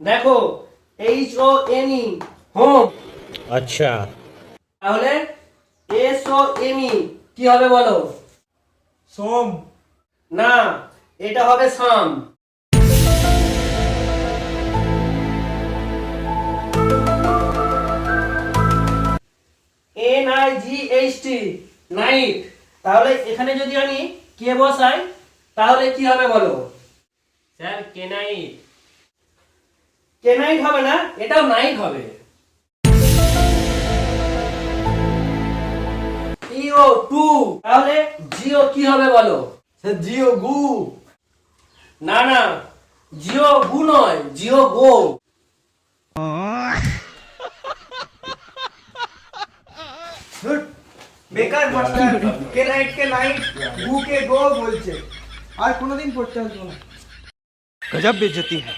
দেখো HOME home. अच्छा। তাহলে SOME কি হবে বলো? সোম। না, এটা হবে সাম। NIGHT night. তাহলে এখানে যদি আমি কে বসাই তাহলে কি হবে বলো? স্যার কেনাইট। কেনাইট হবে না, এটাও নাইট হবে। ইও টু। তাহলে জিও কি হবে বলো? স্যার জিও গু। না না, জিও গু নয়, জিও গো। ধুর, বেকার মাস্টার। কে নাইট গু কে গো বলছে। আর কোনোদিন পড়তে আসবো না। गजब बेइज्जती है।